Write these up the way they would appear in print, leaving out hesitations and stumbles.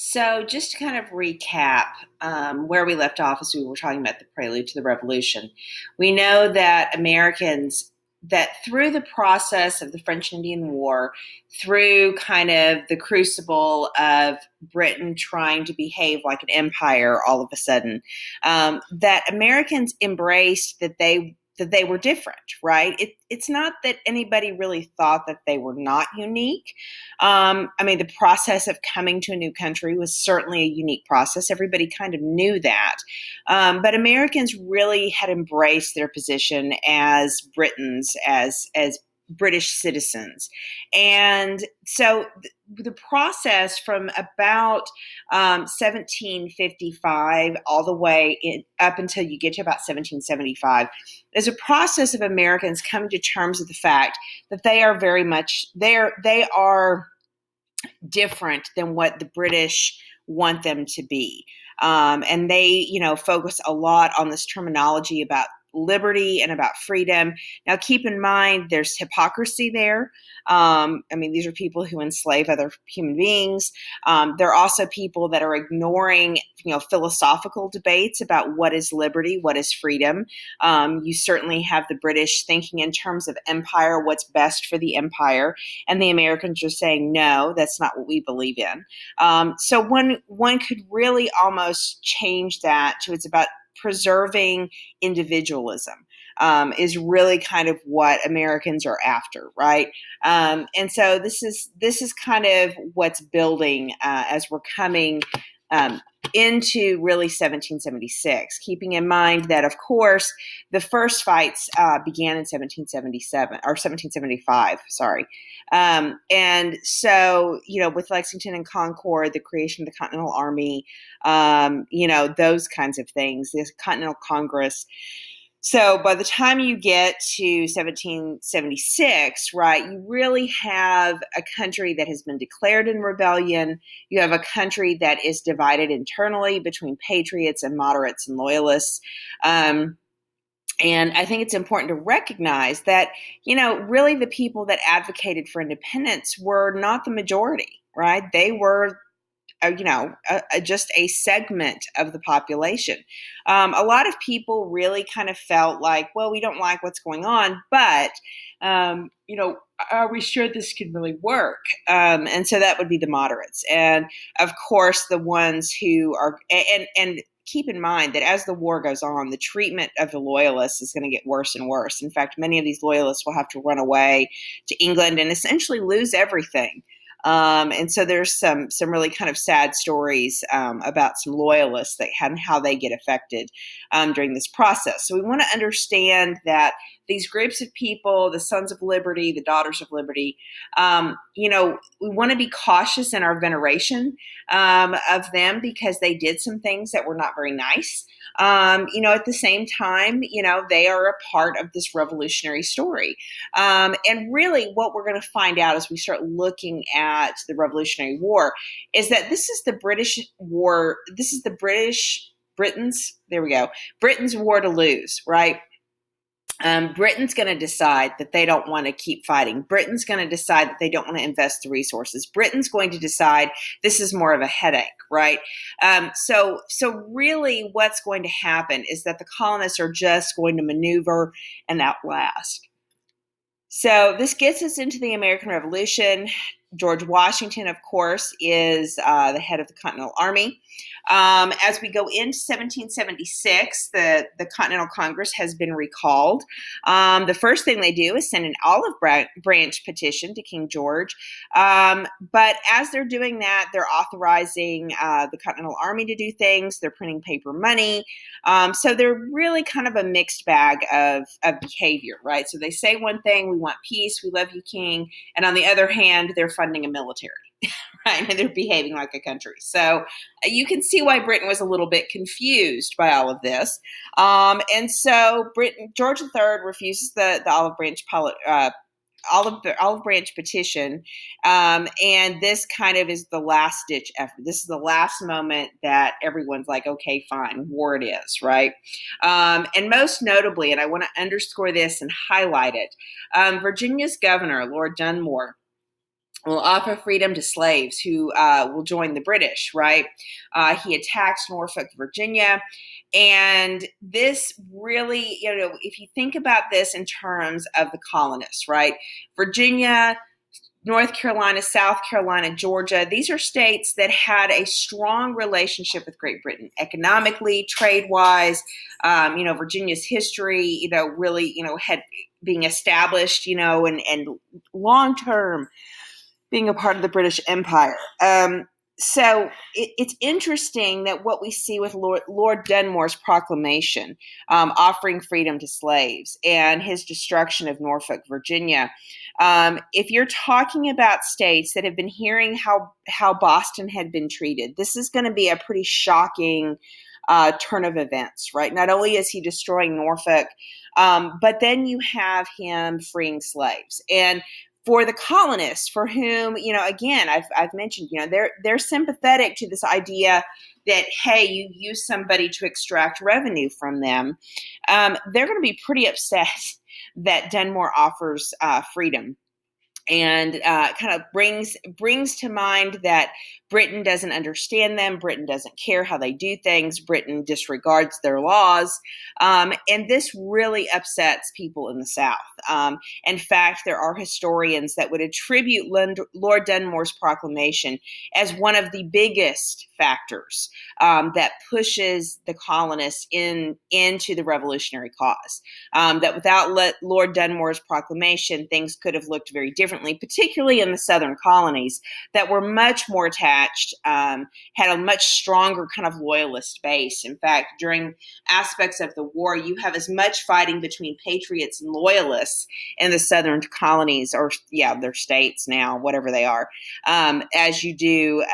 So, just to kind of recap where we left off as we were talking about the prelude to the revolution, we know that Americans, that through the process of the French Indian War, through kind of the crucible of Britain trying to behave like an empire all of a sudden, that Americans embraced that they were different, right? It's not that anybody really thought that they were not unique. I mean, the process of coming to a new country was certainly a unique process. Everybody kind of knew that. But Americans really had embraced their position as Britons, as British citizens. And so the process from about 1755 all the way up until you get to about 1775 is a process of Americans coming to terms with the fact that they are very much they are different than what the British want them to be. And they, focus a lot on this terminology about liberty and about freedom. Now, keep in mind, there's hypocrisy there. I mean, these are people who enslave other human beings. There are also people that are ignoring, philosophical debates about what is liberty, what is freedom. You certainly have the British thinking in terms of empire, what's best for the empire, and the Americans are saying, no, that's not what we believe in. So one could really almost change that to it's about preserving individualism. Is really kind of what Americans are after, right? And so this is kind of what's building as we're coming um, into really 1776. Keeping in mind that, of course, the first fights began in 1777 or 1775. Sorry, and so with Lexington and Concord, the creation of the Continental Army, those kinds of things, the Continental Congress. So by the time you get to 1776, right, you really have a country that has been declared in rebellion. You have a country that is divided internally between patriots and moderates and loyalists. And I think it's important to recognize that, really the people that advocated for independence were not the majority, right? They were just a segment of the population. A lot of people really kind of felt like, well, we don't like what's going on, but, are we sure this could really work? And so that would be the moderates. And of course, the ones who are, and keep in mind that as the war goes on, the treatment of the loyalists is going to get worse and worse. In fact, many of these loyalists will have to run away to England and essentially lose everything. And so there's some really kind of sad stories about some loyalists and how they get affected during this process. So we want to understand that these groups of people, the Sons of Liberty, the Daughters of Liberty, we want to be cautious in our veneration of them because they did some things that were not very nice. At the same time, they are a part of this revolutionary story. And really, what we're going to find out as we start looking at the Revolutionary War is that this is the British war. This is the Britain's war to lose, right? Britain's going to decide that they don't want to keep fighting. Britain's going to decide that they don't want to invest the resources. Britain's going to decide this is more of a headache, right? So really what's going to happen is that the colonists are just going to maneuver and outlast. So this gets us into the American Revolution. George Washington, of course, is the head of the Continental Army. As we go into 1776, the Continental Congress has been recalled. The first thing they do is send an olive branch petition to King George. But as they're doing that, they're authorizing the Continental Army to do things. They're printing paper money. So they're really kind of a mixed bag of behavior, right? So they say one thing, we want peace, we love you, King. And on the other hand, they're funding a military, right? And they're behaving like a country. So you can see why Britain was a little bit confused by all of this. And so George III refuses the olive branch petition. And this kind of is the last ditch effort. This is the last moment that everyone's like, okay, fine, war it is, right? And most notably, and I want to underscore this and highlight it, Virginia's governor, Lord Dunmore, will offer freedom to slaves who will join the British, right? He attacks Norfolk, Virginia. And this really, if you think about this in terms of the colonists, right? Virginia, North Carolina, South Carolina, Georgia, these are states that had a strong relationship with Great Britain economically, trade wise. Virginia's history, really, had being established, and long term being a part of the British Empire. So it's interesting that what we see with Lord Dunmore's proclamation offering freedom to slaves and his destruction of Norfolk, Virginia. If you're talking about states that have been hearing how Boston had been treated, this is going to be a pretty shocking turn of events, right? Not only is he destroying Norfolk, but then you have him freeing slaves. And for the colonists, for whom, again, I've mentioned, they're sympathetic to this idea that, hey, you use somebody to extract revenue from them. They're going to be pretty upset that Dunmore offers freedom. And kind of brings to mind that Britain doesn't understand them. Britain doesn't care how they do things. Britain disregards their laws. And this really upsets people in the South. In fact, there are historians that would attribute Lord Dunmore's proclamation as one of the biggest factors that pushes the colonists into the revolutionary cause. That without Lord Dunmore's proclamation, things could have looked very differently, particularly in the Southern colonies that were much more attached, had a much stronger kind of loyalist base. In fact, during aspects of the war, you have as much fighting between patriots and loyalists in the Southern colonies, or their states now, whatever they are, as you do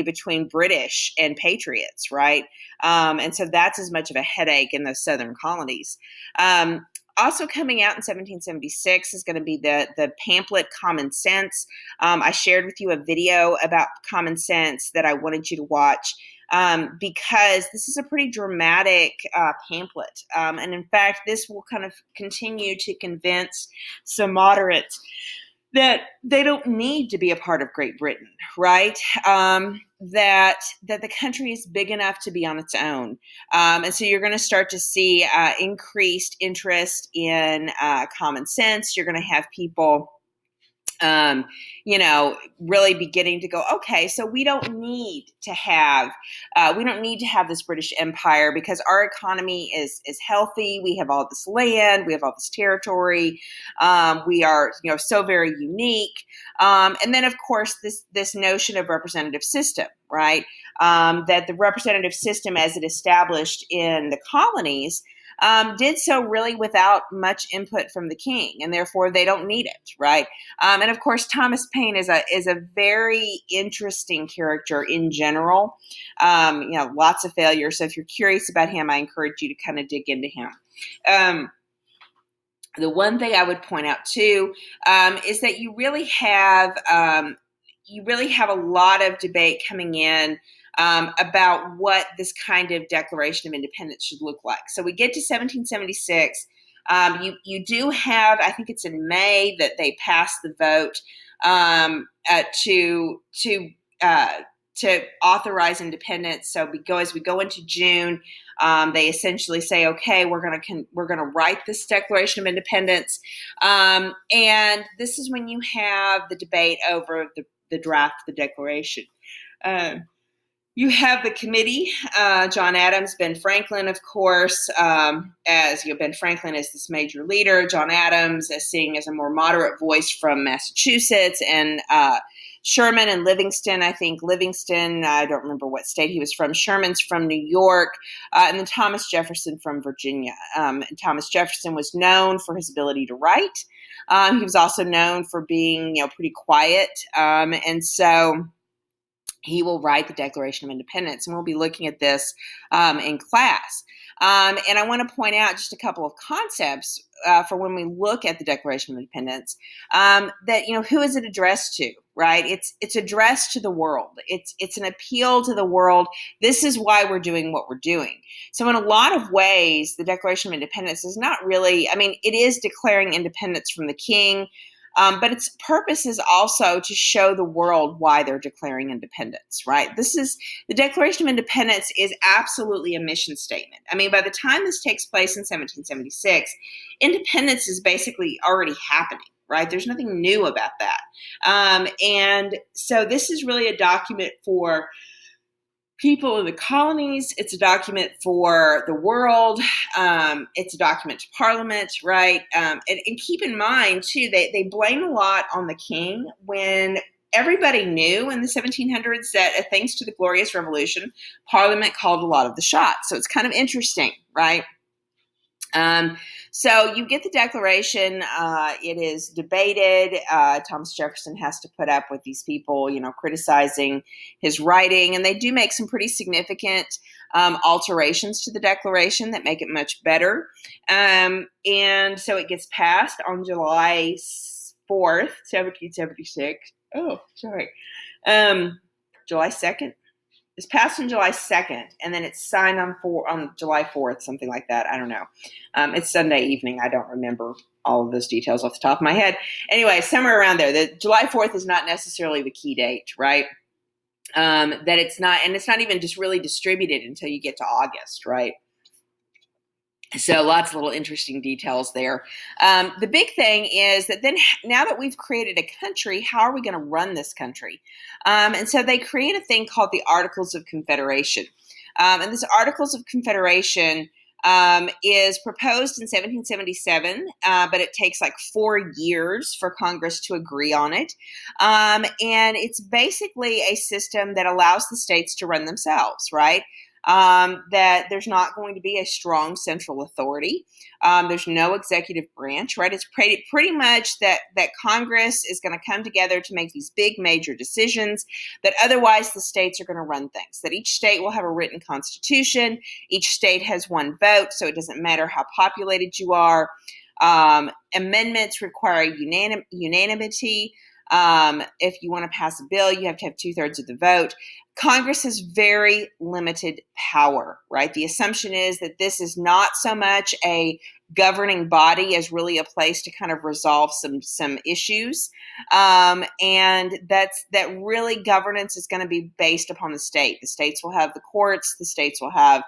between British and patriots, right? And so that's as much of a headache in the Southern colonies. Also coming out in 1776 is going to be the pamphlet Common Sense. I shared with you a video about Common Sense that I wanted you to watch because this is a pretty dramatic pamphlet. And in fact, this will kind of continue to convince some moderates that they don't need to be a part of Great Britain, right? That the country is big enough to be on its own. And so you're going to start to see increased interest in common sense. You're going to have people really beginning to go, okay, so we don't need to have this British Empire because our economy is healthy. We have all this land, we have all this territory. We are, so very unique. And then, of course, this notion of representative system, right? That the representative system, as it established in the colonies, did so really without much input from the king, and therefore they don't need it, right? And of course, Thomas Paine is a very interesting character in general. Lots of failures. So if you're curious about him, I encourage you to kind of dig into him. The one thing I would point out too is that you really have a lot of debate coming in about what this kind of Declaration of Independence should look like. So we get to 1776. You do have, I think it's in May that they pass the vote to authorize independence. So as we go into June, they essentially say, okay, we're gonna write this Declaration of Independence, and this is when you have the debate over the draft of the Declaration. You have the committee, John Adams, Ben Franklin, of course, as Ben Franklin is this major leader, John Adams as seeing as a more moderate voice from Massachusetts, and Sherman and Livingston. I think Livingston, I don't remember what state he was from. Sherman's from New York, and then Thomas Jefferson from Virginia. And Thomas Jefferson was known for his ability to write. He was also known for being, pretty quiet, and so he will write the Declaration of Independence, and we'll be looking at this in class. And I want to point out just a couple of concepts for when we look at the Declaration of Independence. That who is it addressed to? Right? It's addressed to the world. It's an appeal to the world. This is why we're doing what we're doing. So in a lot of ways, the Declaration of Independence is not really. I mean, it is declaring independence from the king. But its purpose is also to show the world why they're declaring independence, right? The Declaration of Independence is absolutely a mission statement. I mean, by the time this takes place in 1776, independence is basically already happening, right? There's nothing new about that. And so this is really a document for people in the colonies. It's a document for the world. It's a document to Parliament, right? And keep in mind, too, they blame a lot on the king when everybody knew in the 1700s that thanks to the Glorious Revolution, Parliament called a lot of the shots. So it's kind of interesting, right? So you get the Declaration. It is debated. Thomas Jefferson has to put up with these people, criticizing his writing, and they do make some pretty significant alterations to the Declaration that make it much better. And so it gets passed on July 4th, 1776. Oh, sorry. July 2nd. It's passed on July 2nd, and then it's signed on July 4th, something like that. I don't know. It's Sunday evening. I don't remember all of those details off the top of my head. Anyway, somewhere around there. The July 4th is not necessarily the key date, right? That it's not, and it's not even just really distributed until you get to August, right? So lots of little interesting details there. The big thing is that then now that we've created a country, how are we going to run this country? And so they create a thing called the Articles of Confederation. And this Articles of Confederation is proposed in 1777, but it takes like 4 years for Congress to agree on it. And it's basically a system that allows the states to run themselves, right? That there's not going to be a strong central authority. There's no executive branch, right? It's pretty much that Congress is going to come together to make these big major decisions, that otherwise the states are going to run things, that each state will have a written constitution. Each state has one vote, so it doesn't matter how populated you are. Amendments require unanimity. If you want to pass a bill, you have to have 2/3 of the vote. Congress has very limited power, right? The assumption is that this is not so much a governing body as really a place to kind of resolve some issues. And that really governance is going to be based upon the state. The states will have the courts, the states will have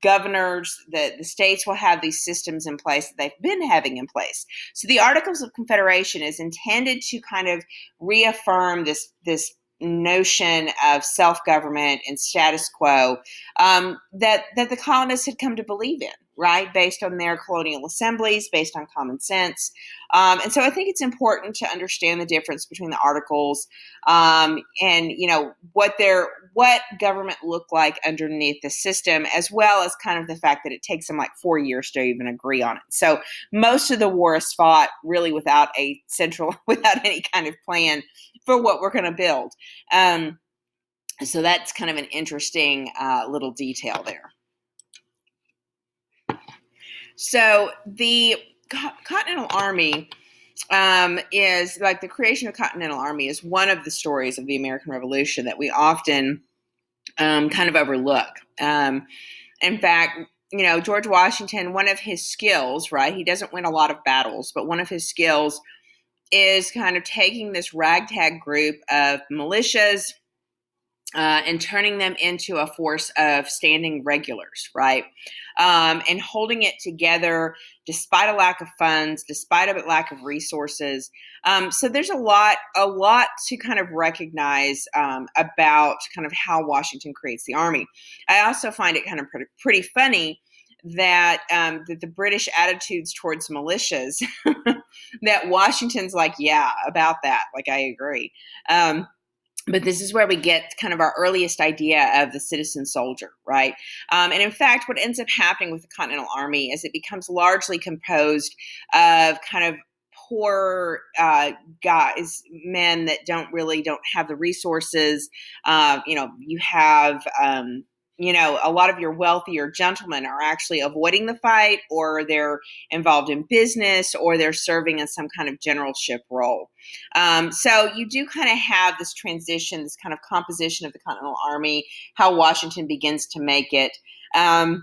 governors, the states will have these systems in place that they've been having in place. So the Articles of Confederation is intended to kind of reaffirm this notion of self-government and status quo that the colonists had come to believe in, right? Based on their colonial assemblies, based on common sense. And so I think it's important to understand the difference between the articles and, what government looked like underneath the system, as well as kind of the fact that it takes them like 4 years to even agree on it. So most of the war is fought really without any kind of plan for what we're going to build. So that's kind of an interesting little detail there. So the Continental Army is like the creation of Continental Army is one of the stories of the American Revolution that we often kind of overlook. In fact, George Washington, one of his skills, right? He doesn't win a lot of battles, but one of his skills is kind of taking this ragtag group of militias and turning them into a force of standing regulars, right? And holding it together despite a lack of funds, despite a lack of resources. So there's a lot to kind of recognize about kind of how Washington creates the army. I also find it kind of pretty funny that the British attitudes towards militias, that Washington's like, yeah, about that. Like, I agree. But this is where we get kind of our earliest idea of the citizen soldier, right? And in fact, what ends up happening with the Continental Army is it becomes largely composed of kind of poor men that don't have the resources. You have a lot of your wealthier gentlemen are actually avoiding the fight, or they're involved in business, or they're serving in some kind of generalship role. So you do kind of have this transition, this kind of composition of the Continental Army, how Washington begins to make it. And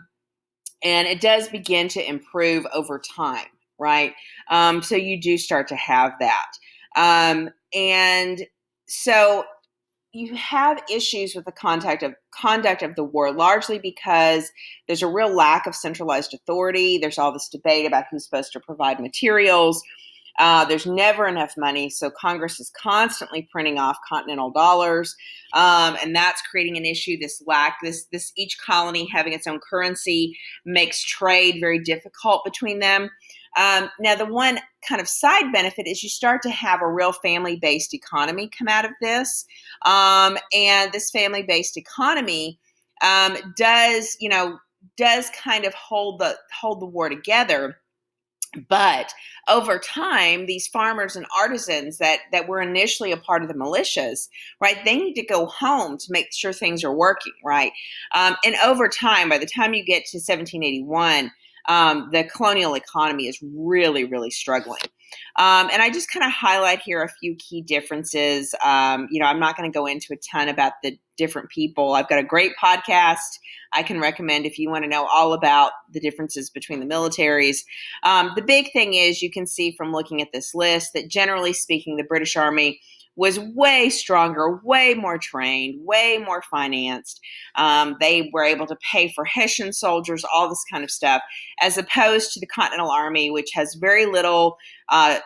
it does begin to improve over time. right? So you do start to have that. And so you have issues with the conduct of the war, largely because there's a real lack of centralized authority. There's all this debate about who's supposed to provide materials. There's never enough money, so Congress is constantly printing off continental dollars, and that's creating an issue. This each colony having its own currency makes trade very difficult between them. Now, the one kind of side benefit is you start to have a real family-based economy come out of this, and this family-based economy does kind of hold the war together. But over time, these farmers and artisans that were initially a part of the militias, right, they need to go home to make sure things are working, right? And over time, by the time you get to 1781, the colonial economy is really, really struggling. And I just kind of highlight here a few key differences. I'm not going to go into a ton about the different people. I've got a great podcast I can recommend if you want to know all about the differences between the militaries. The big thing is you can see from looking at this list that generally speaking, the British Army was way stronger, way more trained, way more financed. They were able to pay for Hessian soldiers, all this kind of stuff, as opposed to the Continental Army, which has very little,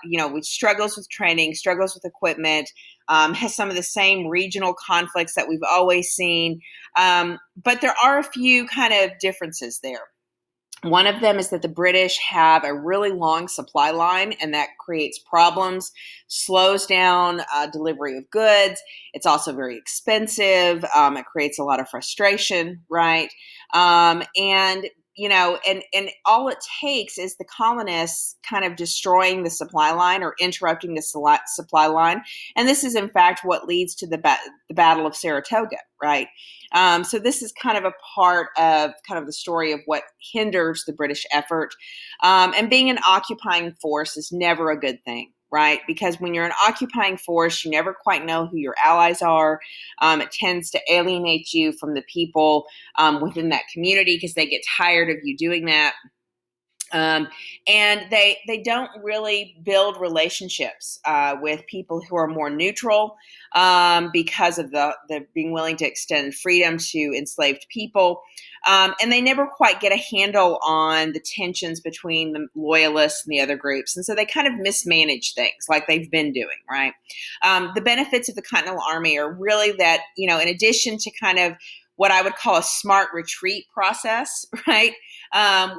which struggles with training, struggles with equipment, has some of the same regional conflicts that we've always seen. But there are a few kind of differences there. One of them is that the British have a really long supply line, and that creates problems, slows down delivery of goods. It's also very expensive. It creates a lot of frustration, right? And all it takes is the colonists kind of destroying the supply line or interrupting the supply line. And this is, in fact, what leads to the Battle of Saratoga, right? So this is kind of a part of kind of the story of what hinders the British effort. And being an occupying force is never a good thing, right? Because when you're an occupying force, you never quite know who your allies are. It tends to alienate you from the people within that community because they get tired of you doing that. And they don't really build relationships with people who are more neutral because of the being willing to extend freedom to enslaved people. And they never quite get a handle on the tensions between the loyalists and the other groups. And so they kind of mismanage things like they've been doing, right? The benefits of the Continental Army are really that, in addition to kind of what I would call a smart retreat process, right?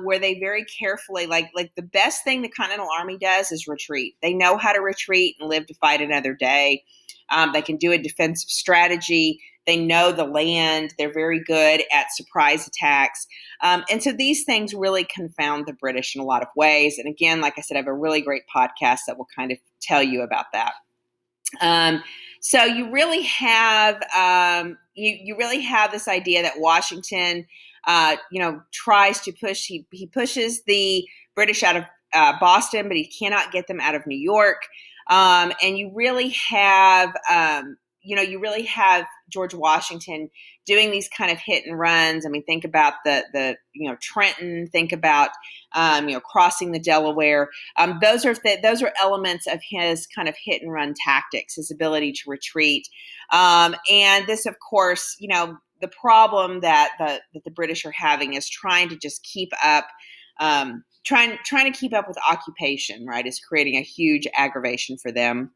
Where they very carefully, like the best thing the Continental Army does is retreat. They know how to retreat and live to fight another day. They can do a defensive strategy. They know the land. They're very good at surprise attacks. And so these things really confound the British in a lot of ways. And again, like I said, I have a really great podcast that will kind of tell you about that. So you really have you really have this idea that Washington, tries to push. He pushes the British out of Boston, but he cannot get them out of New York. And you really have George Washington doing these kind of hit and runs. I mean, think about the Trenton. Think about crossing the Delaware. Those are elements of his kind of hit and run tactics, his ability to retreat. And this, of course, the problem that the British are having is trying to just keep up. Trying to keep up with occupation, right, is creating a huge aggravation for them.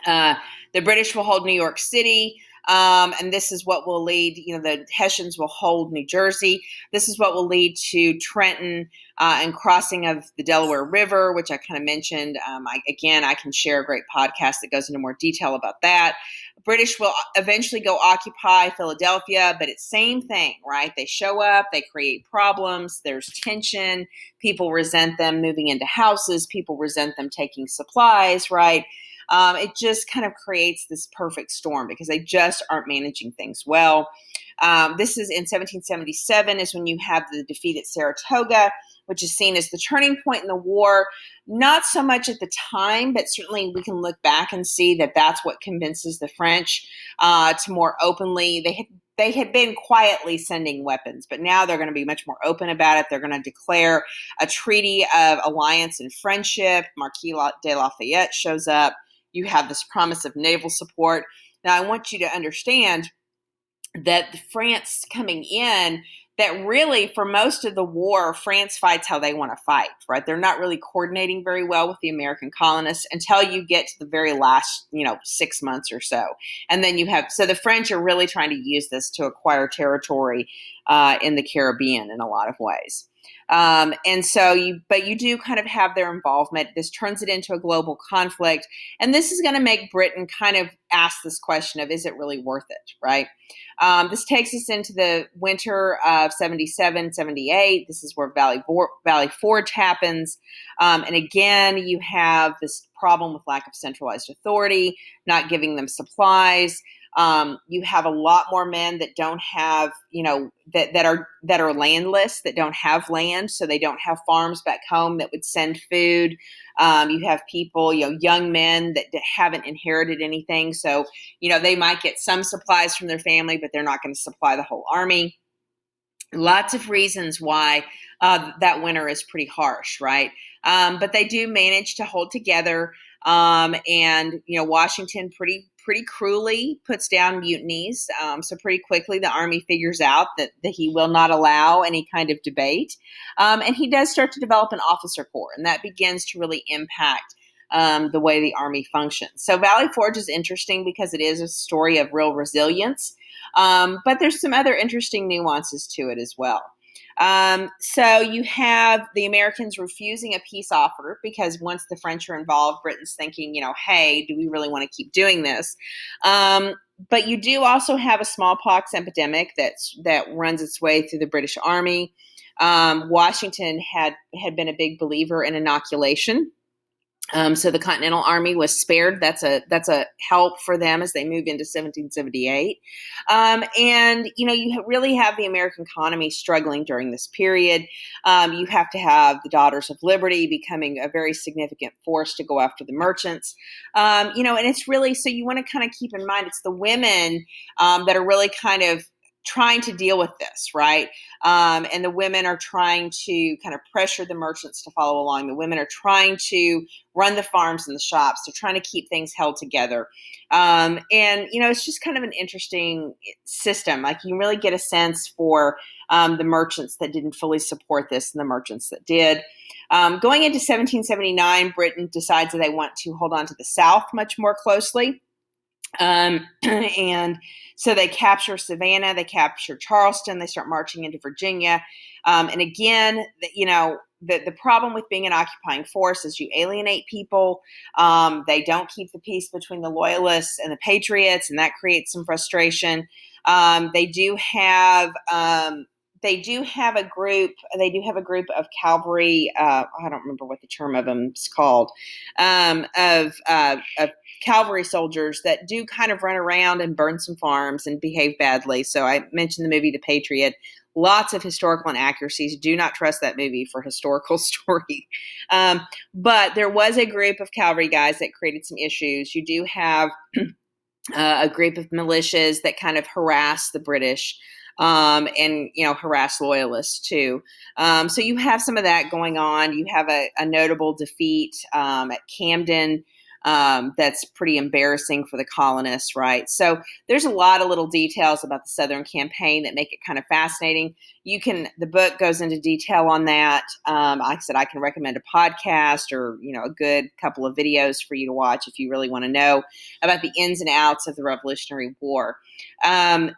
The British will hold New York City, and this is what will lead, the Hessians will hold New Jersey. This is what will lead to Trenton and crossing of the Delaware River, which I kind of mentioned. I can share a great podcast that goes into more detail about that. British will eventually go occupy Philadelphia, but it's same thing, right? They show up, they create problems, there's tension, people resent them moving into houses, people resent them taking supplies, right? It just kind of creates this perfect storm because they just aren't managing things well. This is in 1777 is when you have the defeat at Saratoga, which is seen as the turning point in the war. Not so much at the time, but certainly we can look back and see that that's what convinces the French to more openly. they had been quietly sending weapons, but now they're going to be much more open about it. They're going to declare a treaty of alliance and friendship. Marquis de Lafayette shows up. You have this promise of naval support. Now, I want you to understand that France coming in, that really for most of the war, France fights how they want to fight, right? They're not really coordinating very well with the American colonists until you get to the very last, 6 months or so. And then so the French are really trying to use this to acquire territory in the Caribbean in a lot of ways. But you do kind of have their involvement. This turns it into a global conflict. And this is going to make Britain kind of ask this question of, is it really worth it, right? This takes us into the winter of 77, 78. This is where Valley Forge happens. And again, you have this problem with lack of centralized authority, not giving them supplies. You have a lot more men that don't have, that are landless, that don't have land, so they don't have farms back home that would send food. You have people, young men that haven't inherited anything, so they might get some supplies from their family, but they're not going to supply the whole army. Lots of reasons why that winter is pretty harsh, right? But they do manage to hold together, and Washington pretty cruelly puts down mutinies. So pretty quickly the army figures out that he will not allow any kind of debate, and he does start to develop an officer corps, and that begins to really impact the way the army functions. So Valley Forge is interesting because it is a story of real resilience. But there's some other interesting nuances to it as well. So you have the Americans refusing a peace offer because once the French are involved, Britain's thinking, hey, do we really want to keep doing this? But you do also have a smallpox epidemic that runs its way through the British Army. Washington had been a big believer in inoculation. So the Continental Army was spared. That's a help for them as they move into 1778. And, you really have the American economy struggling during this period. You have to have the Daughters of Liberty becoming a very significant force to go after the merchants. And it's really, so you want to kind of keep in mind, it's the women that are really kind of trying to deal with this, right? And the women are trying to kind of pressure the merchants to follow along. The women are trying to run the farms and the shops. They're trying to keep things held together. And, it's just kind of an interesting system. Like you really get a sense for the merchants that didn't fully support this and the merchants that did. Going into 1779, Britain decides that they want to hold on to the South much more closely. And so they capture Savannah, they capture Charleston, they start marching into Virginia. And again, the problem with being an occupying force is you alienate people. They don't keep the peace between the loyalists and the patriots, and that creates some frustration. They do have a group of cavalry. I don't remember what the term of them is called, of cavalry soldiers that do kind of run around and burn some farms and behave badly. So I mentioned the movie The Patriot. Lots of historical inaccuracies. Do not trust that movie for historical story. But there was a group of cavalry guys that created some issues. You do have a group of militias that kind of harass the British. And harass loyalists too. So you have some of that going on. You have a notable defeat at Camden that's pretty embarrassing for the colonists, right? So there's a lot of little details about the Southern campaign that make it kind of fascinating. The book goes into detail on that. Like I said, I can recommend a podcast or, a good couple of videos for you to watch if you really want to know about the ins and outs of the Revolutionary War.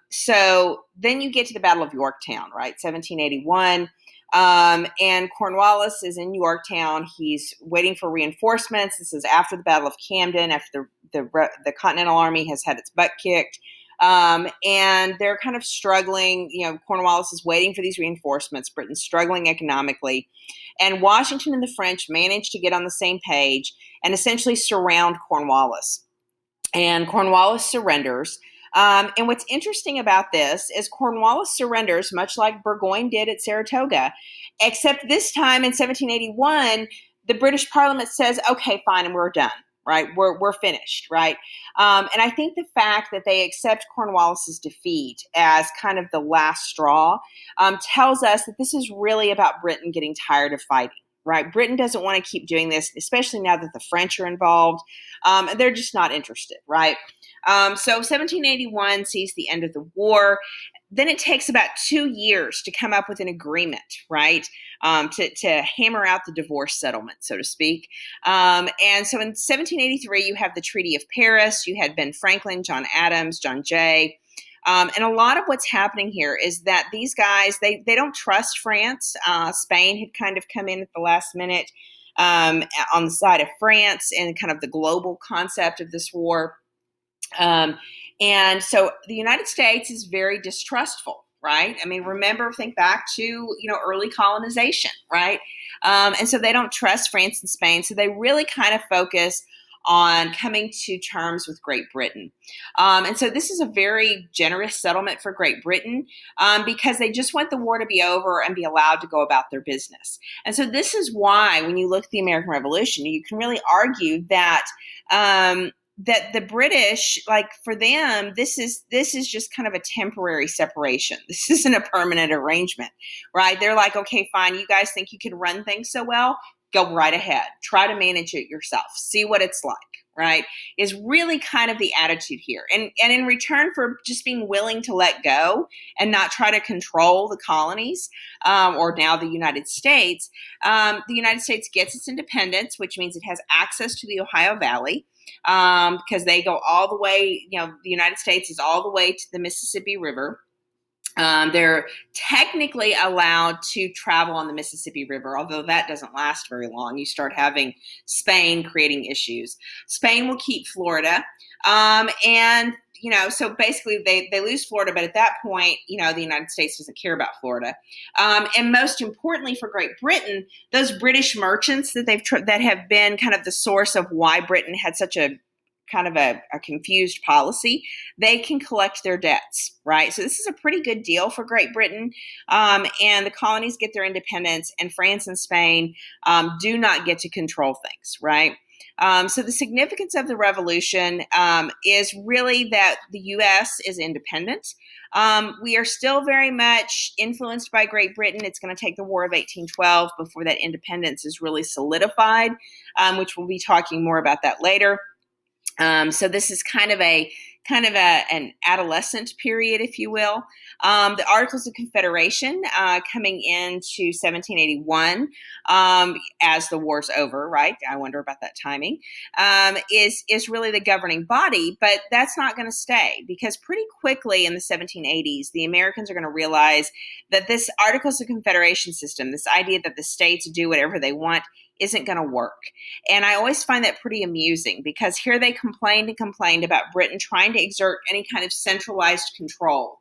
So then you get to the Battle of Yorktown, right? 1781. And Cornwallis is in Yorktown. He's waiting for reinforcements. This is after the Battle of Camden, after the Continental Army has had its butt kicked. And they're kind of struggling. Cornwallis is waiting for these reinforcements. Britain's struggling economically. And Washington and the French manage to get on the same page and essentially surround Cornwallis. And Cornwallis surrenders. And what's interesting about this is Cornwallis surrenders, much like Burgoyne did at Saratoga, except this time in 1781, the British Parliament says, okay, fine, and we're done. right? We're finished, right? And I think the fact that they accept Cornwallis's defeat as kind of the last straw tells us that this is really about Britain getting tired of fighting. Right, Britain doesn't want to keep doing this, especially now that the French are involved. They're just not interested, right? So 1781 sees the end of the war. Then it takes about 2 years to come up with an agreement, right? To hammer out the divorce settlement, so to speak. And so in 1783, you have the Treaty of Paris. You had Ben Franklin, John Adams, John Jay. And a lot of what's happening here is that these guys, they don't trust France. Spain had kind of come in at the last minute on the side of France and kind of the global concept of this war. And so the United States is very distrustful, right? I mean, think back to, early colonization, right? And so they don't trust France and Spain. So they really kind of focus on coming to terms with Great Britain. And so this is a very generous settlement for Great Britain because they just want the war to be over and be allowed to go about their business. And so this is why when you look at the American Revolution, you can really argue that that the British, like for them, this is just kind of a temporary separation. This isn't a permanent arrangement, right? They're like, okay, fine, you guys think you can run things so well? Go right ahead. Try to manage it yourself. See what it's like, right? Is really kind of the attitude here. And in return for just being willing to let go and not try to control the colonies or now the United States gets its independence, which means it has access to the Ohio Valley. Because they go all the way, the United States is all the way to the Mississippi River. They're technically allowed to travel on the Mississippi River, although that doesn't last very long. You start having Spain creating issues. Spain will keep Florida. So basically they lose Florida, but at that point, the United States doesn't care about Florida. And most importantly for Great Britain, those British merchants that have been kind of the source of why Britain had such a kind of a confused policy, they can collect their debts, right? So this is a pretty good deal for Great Britain. And the colonies get their independence, and France and Spain do not get to control things, right? So the significance of the revolution is really that the U.S. is independent. We are still very much influenced by Great Britain. It's going to take the War of 1812 before that independence is really solidified, which we'll be talking more about that later. So this is kind of an adolescent period, if you will. The Articles of Confederation coming into 1781 as the war's over, right? I wonder about that timing, is really the governing body, but that's not going to stay because pretty quickly in the 1780s, the Americans are going to realize that this Articles of Confederation system, this idea that the states do whatever they want, isn't going to work. And I always find that pretty amusing because here they complained about Britain trying to exert any kind of centralized control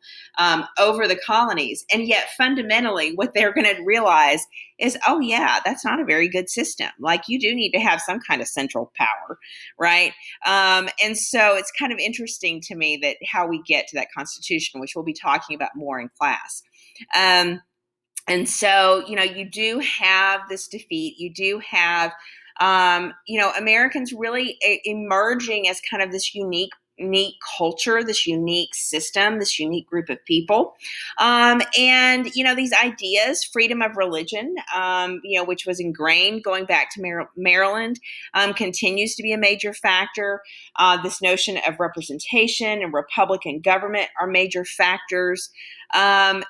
over the colonies. And yet fundamentally what they're going to realize is, oh yeah, that's not a very good system. Like you do need to have some kind of central power, right? And so it's kind of interesting to me that how we get to that Constitution, which we'll be talking about more in class. And so, you do have this defeat. You do have, Americans really emerging as kind of this unique culture, this unique system, this unique group of people. And these ideas, freedom of religion, which was ingrained going back to Maryland, continues to be a major factor. This notion of representation and Republican government are major factors. So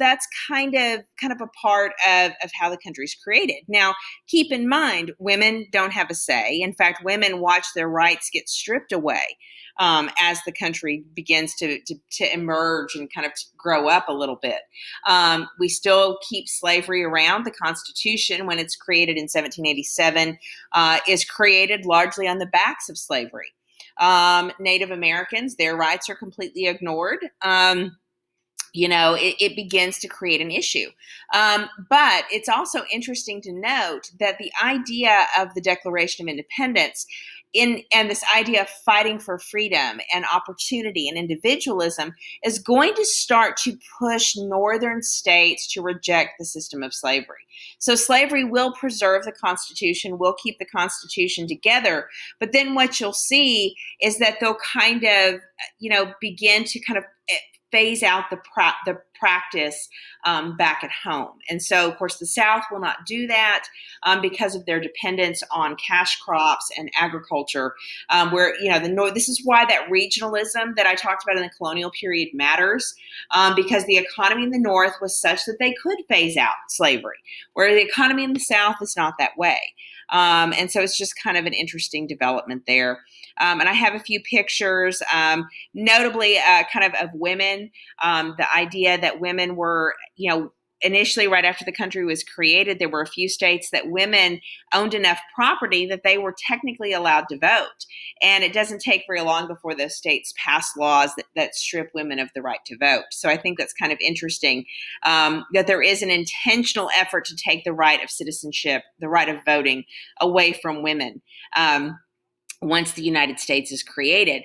that's kind of a part of how the country's created. Now, keep in mind, women don't have a say. In fact, women watch their rights get stripped away as the country begins to emerge and kind of grow up a little bit. We still keep slavery around. The Constitution, when it's created in 1787, is created largely on the backs of slavery. Native Americans, their rights are completely ignored. It begins to create an issue. But it's also interesting to note that the idea of the Declaration of Independence and this idea of fighting for freedom and opportunity and individualism is going to start to push northern states to reject the system of slavery. So slavery will preserve the Constitution, will keep the Constitution together, but then what you'll see is that they'll kind of, begin to kind of phase out the practice back at home. And so, of course, the South will not do that because of their dependence on cash crops and agriculture. Where the North. This is why that regionalism that I talked about in the colonial period matters, because the economy in the North was such that they could phase out slavery, where the economy in the South is not that way. And so it's just kind of an interesting development there. And I have a few pictures, notably kind of women. The idea that women were, initially right after the country was created, there were a few states that women owned enough property that they were technically allowed to vote. And it doesn't take very long before those states pass laws that strip women of the right to vote. So I think that's kind of interesting, that there is an intentional effort to take the right of citizenship, the right of voting, away from women. Once the United States is created.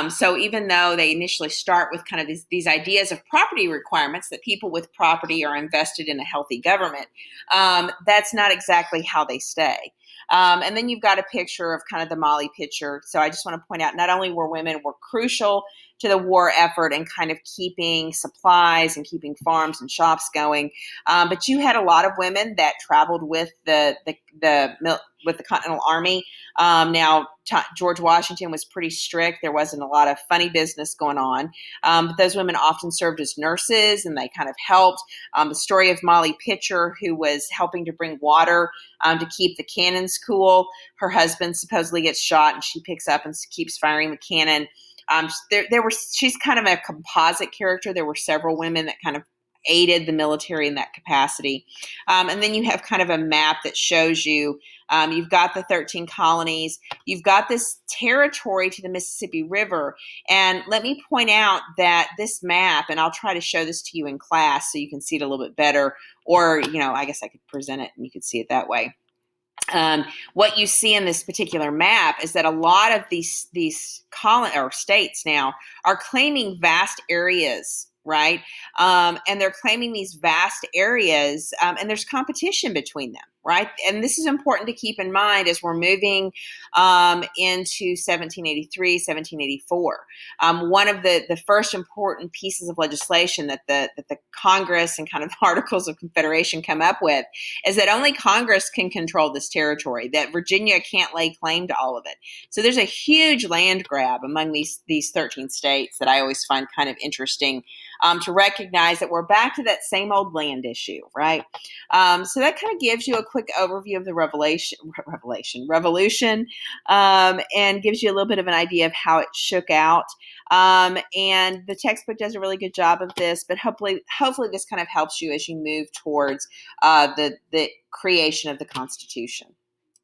So even though they initially start with kind of these ideas of property requirements, that people with property are invested in a healthy government, that's not exactly how they stay. And then you've got a picture of kind of the Mali picture. So I just want to point out, not only were women crucial to the war effort and kind of keeping supplies and keeping farms and shops going, but you had a lot of women that traveled with the Continental Army. Now, George Washington was pretty strict. There wasn't a lot of funny business going on. But those women often served as nurses, and they kind of helped. The story of Molly Pitcher, who was helping to bring water to keep the cannons cool. Her husband supposedly gets shot, and she picks up and keeps firing the cannon. She's kind of a composite character. There were several women that kind of aided the military in that capacity. And then you have kind of a map that shows you, you've got the 13 colonies, you've got this territory to the Mississippi River. And let me point out that this map, and I'll try to show this to you in class so you can see it a little bit better, or, I guess I could present it and you could see it that way. What you see in this particular map is that a lot of these states now are claiming vast areas, right? And they're claiming these vast areas, and there's competition between them, right? And this is important to keep in mind as we're moving into 1783, 1784. One of the first important pieces of legislation that the Congress and kind of Articles of Confederation come up with is that only Congress can control this territory, that Virginia can't lay claim to all of it. So there's a huge land grab among these 13 states that I always find kind of interesting, to recognize that we're back to that same old land issue, right? So that kind of gives you a quick overview of the revolution, and gives you a little bit of an idea of how it shook out. And the textbook does a really good job of this, but hopefully this kind of helps you as you move towards the creation of the Constitution.